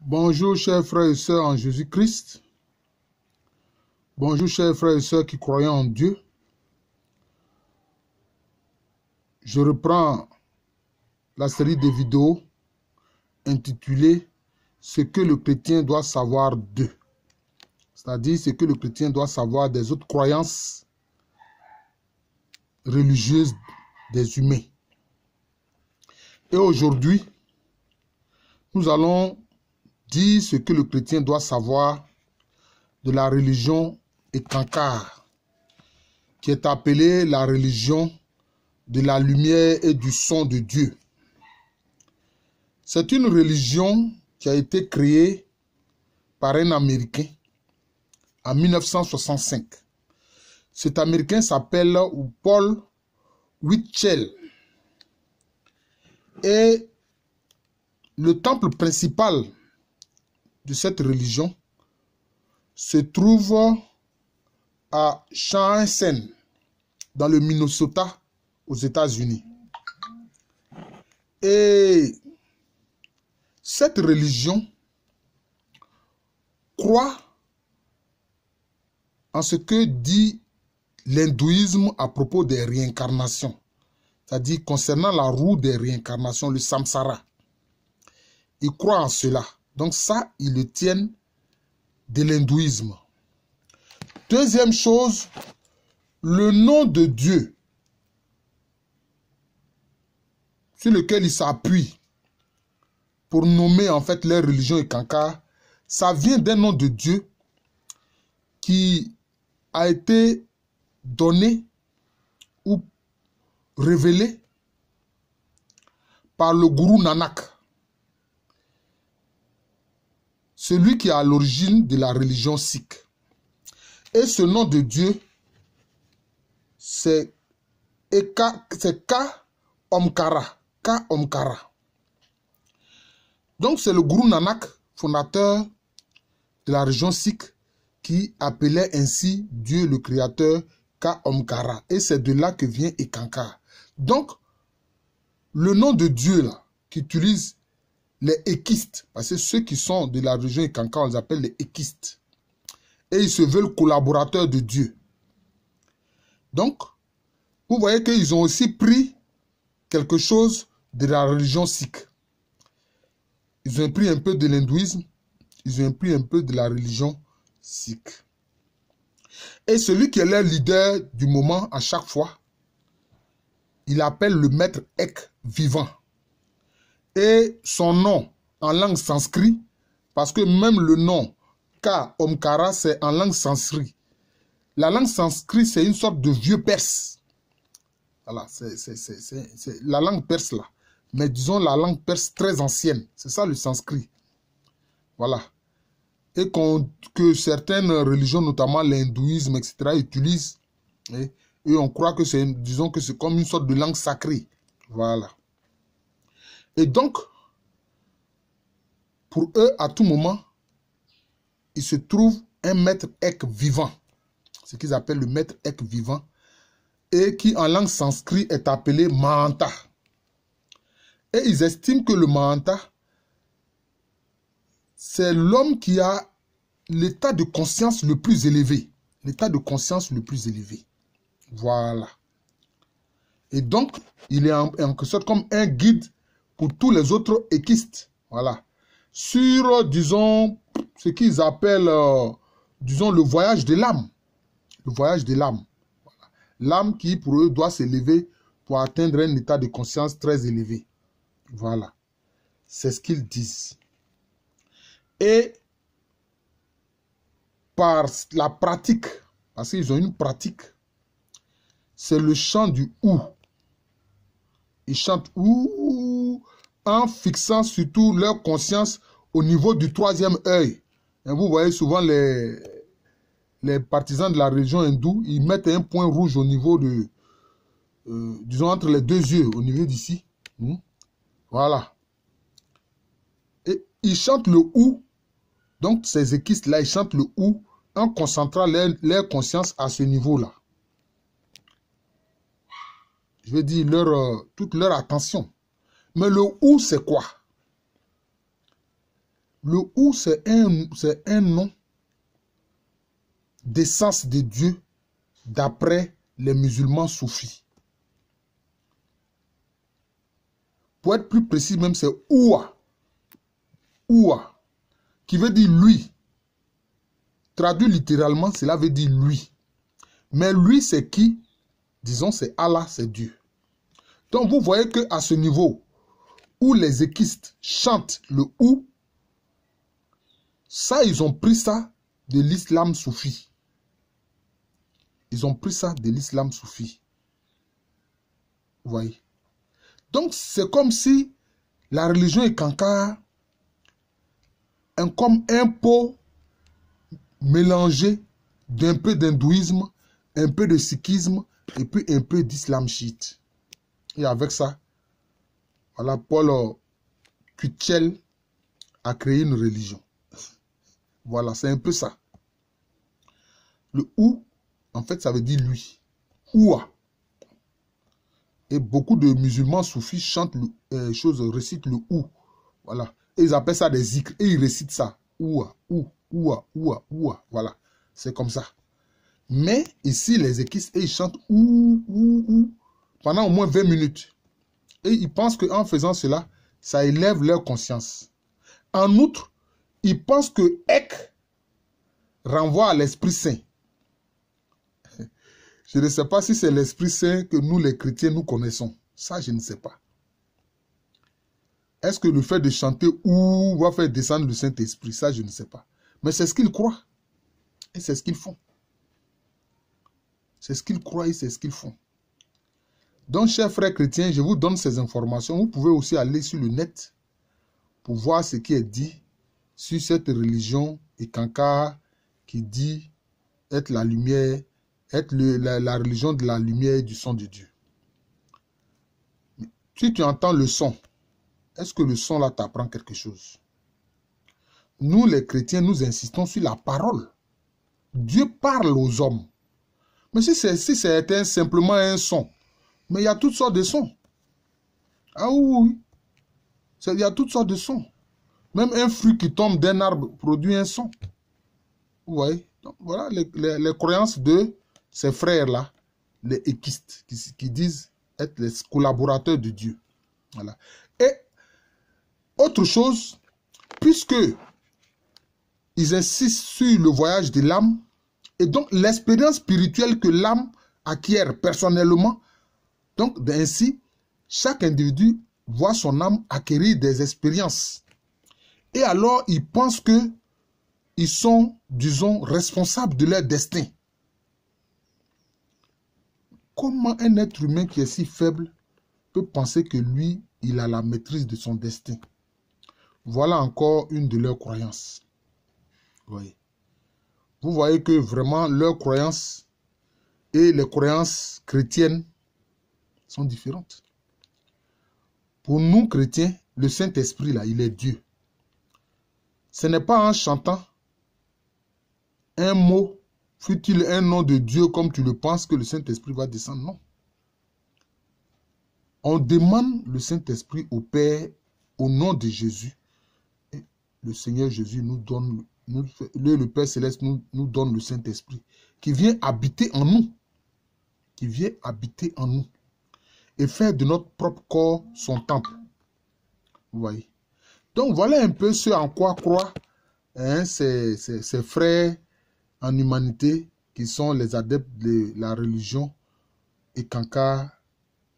Bonjour chers frères et sœurs en Jésus-Christ. Bonjour chers frères et sœurs qui croient en Dieu. Je reprends la série de vidéos intitulée « Ce que le chrétien doit savoir d'eux ». C'est-à-dire ce que le chrétien doit savoir des autres croyances religieuses des humains. Et aujourd'hui, nous allons dire ce que le chrétien doit savoir de la religion Ekankar, qui est appelée la religion de la lumière et du son de Dieu. C'est une religion qui a été créée par un Américain en 1965. Cet Américain s'appelle Paul Winchell. Et le temple principal de cette religion se trouve à Champaign, dans le Minnesota, aux États-Unis. Et cette religion croit en ce que dit l'hindouisme à propos des réincarnations, c'est-à-dire concernant la roue des réincarnations, le samsara. Ils croient en cela. Donc ça, ils le tiennent de l'hindouisme. Deuxième chose, le nom de Dieu sur lequel ils s'appuient pour nommer en fait leur religion Ekankar, ça vient d'un nom de Dieu qui a été donné ou révélé par le gourou Nanak, celui qui est à l'origine de la religion sikh. Et ce nom de Dieu, c'est Ka Omkara. Ka Omkara. Donc c'est le gourou Nanak, fondateur de la religion sikh, qui appelait ainsi Dieu le créateur Ka Omkara. Et c'est de là que vient Ekankar. Donc, le nom de Dieu là, qu'utilisent les équistes, parce que ceux qui sont de la religion Ekankar, on les appelle les équistes. Et ils se veulent collaborateurs de Dieu. Donc, vous voyez qu'ils ont aussi pris quelque chose de la religion sikh. Ils ont pris un peu de l'hindouisme, ils ont pris un peu de la religion sikh. Et celui qui est leur leader du moment à chaque fois, il appelle le maître Ek vivant. Et son nom en langue sanskrit, parce que même le nom Ka Omkara, c'est en langue sanskrit. La langue sanskrit, c'est une sorte de vieux perse. Voilà, c'est la langue perse là. Mais disons la langue perse très ancienne. C'est ça le sanskrit. Voilà. Et que certaines religions, notamment l'hindouisme, etc., utilisent. Et on croit que c'est, disons que c'est comme une sorte de langue sacrée. Voilà. Et donc, pour eux, à tout moment, il se trouve un maître Ek vivant. Ce qu'ils appellent le maître Ek vivant. Et qui en langue sanskrit est appelé Mahanta. Et ils estiment que le Mahanta, c'est l'homme qui a l'état de conscience le plus élevé. L'état de conscience le plus élevé. Voilà. Et donc, il est en quelque sorte comme un guide pour tous les autres équistes. Voilà. Sur, disons, ce qu'ils appellent, disons, le voyage de l'âme. Le voyage de l'âme. Voilà. L'âme qui, pour eux, doit s'élever pour atteindre un état de conscience très élevé. Voilà. C'est ce qu'ils disent. Et par la pratique, parce qu'ils ont une pratique, c'est le chant du ou. Ils chantent ou en fixant surtout leur conscience au niveau du troisième œil. Et vous voyez souvent les partisans de la religion hindoue, ils mettent un point rouge au niveau de, disons entre les deux yeux, au niveau d'ici. Voilà. Et ils chantent le ou. Donc ces équistes-là, ils chantent le ou en concentrant leur conscience à ce niveau-là. Je veux dire, toute leur attention. Mais le ou, c'est quoi? Le ou, c'est un nom d'essence de Dieu d'après les musulmans soufis. Pour être plus précis même, c'est Oua. Oua, qui veut dire lui. Traduit littéralement, cela veut dire lui. Mais lui, c'est qui? Disons, c'est Allah, c'est Dieu. Donc, vous voyez qu'à ce niveau où les équistes chantent le ou, ça, ils ont pris ça de l'islam soufi. Ils ont pris ça de l'islam soufi. Vous voyez? Donc, c'est comme si la religion est Kanka, comme un pot mélangé d'un peu d'hindouisme, un peu de sikhisme et puis un peu d'islam chiite. Et avec ça, voilà, Paul Kuchel a créé une religion. Voilà, c'est un peu ça. Le ou, en fait, ça veut dire lui. Oua. Et beaucoup de musulmans soufis chantent récitent le ou. Voilà. Et ils appellent ça des zikrs. Et ils récitent ça. Oua, ou, oua, oua, oua. Voilà. C'est comme ça. Mais ici, les équistes, ils chantent ou, pendant au moins 20 minutes. Et ils pensent qu'en faisant cela, ça élève leur conscience. En outre, ils pensent que Ek renvoie à l'Esprit Saint. Je ne sais pas si c'est l'Esprit Saint que nous, les chrétiens, nous connaissons. Ça, je ne sais pas. Est-ce que le fait de chanter ou va faire descendre le Saint-Esprit? Ça, je ne sais pas. Mais c'est ce qu'ils croient. Et c'est ce qu'ils font. C'est ce qu'ils croient et c'est ce qu'ils font. Donc, chers frères chrétiens, je vous donne ces informations. Vous pouvez aussi aller sur le net pour voir ce qui est dit sur cette religion Ikanka qui dit être la lumière, être la religion de la lumière et du son de Dieu. Si tu entends le son, est-ce que le son là t'apprend quelque chose? Nous les chrétiens, nous insistons sur la parole. Dieu parle aux hommes. Mais si c'était simplement un son, mais il y a toutes sortes de sons. Ah oui, il y a toutes sortes de sons. Même un fruit qui tombe d'un arbre produit un son. Vous voyez? Donc, voilà les croyances de ces frères-là, les équistes, qui disent être les collaborateurs de Dieu. Voilà. Et autre chose, puisque ils insistent sur le voyage de l'âme, et donc l'expérience spirituelle que l'âme acquiert personnellement, donc ainsi, chaque individu voit son âme acquérir des expériences. Et alors, ils pensent qu'ils sont, disons, responsables de leur destin. Comment un être humain qui est si faible peut penser que lui, il a la maîtrise de son destin? Voilà encore une de leurs croyances. Oui. Vous voyez que vraiment leurs croyances et les croyances chrétiennes sont différentes. Pour nous chrétiens, le Saint-Esprit là, il est Dieu. Ce n'est pas en chantant un mot, fût-il un nom de Dieu comme tu le penses, que le Saint-Esprit va descendre. Non. On demande le Saint-Esprit au Père au nom de Jésus. Et le Seigneur Jésus nous donne, le Père Céleste nous donne le Saint-Esprit qui vient habiter en nous. Qui vient habiter en nous. Et faire de notre propre corps son temple. Vous voyez. Donc voilà un peu ce en quoi croient ces frères en humanité qui sont les adeptes de la religion Ikanka,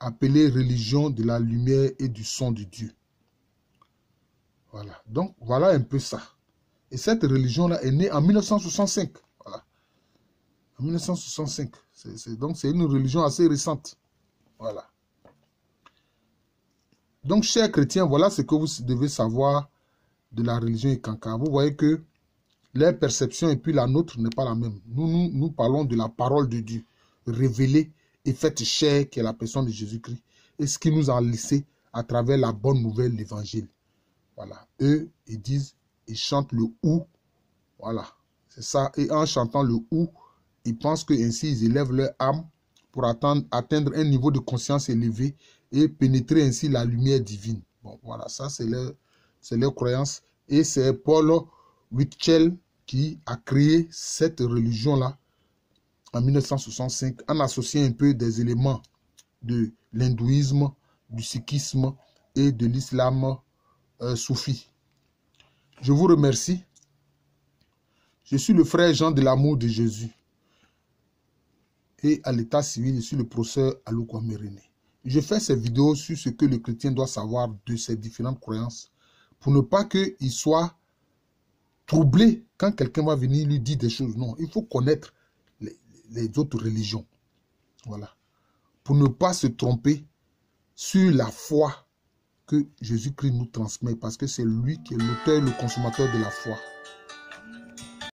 appelée religion de la lumière et du son de Dieu. Voilà. Donc voilà un peu ça. Et cette religion-là est née en 1965. Voilà. En 1965. Donc c'est une religion assez récente. Voilà. Donc, chers chrétiens, voilà ce que vous devez savoir de la religion Ikanka. Vous voyez que leur perception et puis la nôtre n'est pas la même. Nous parlons de la parole de Dieu, révélée et faite chair, qui est la personne de Jésus-Christ. Et ce qui nous a laissé à travers la bonne nouvelle, l'évangile. Voilà. Eux, ils disent, ils chantent le ou. Voilà. C'est ça. Et en chantant le ou, ils pensent qu'ainsi, ils élèvent leur âme pour atteindre un niveau de conscience élevé et pénétrer ainsi la lumière divine. Bon, voilà, ça c'est leur croyance. Et c'est Paul Whitchell qui a créé cette religion-là en 1965 en associant un peu des éléments de l'hindouisme, du sikhisme et de l'islam soufi. Je vous remercie. Je suis le frère Jean de l'amour de Jésus. Et à l'état civil, je suis le professeur Alouko Méréné. Je fais ces vidéos sur ce que le chrétien doit savoir de ses différentes croyances pour ne pas qu'il soit troublé quand quelqu'un va venir lui dire des choses. Non, il faut connaître les autres religions. Voilà. Pour ne pas se tromper sur la foi que Jésus-Christ nous transmet parce que c'est lui qui est l'auteur et le consommateur de la foi.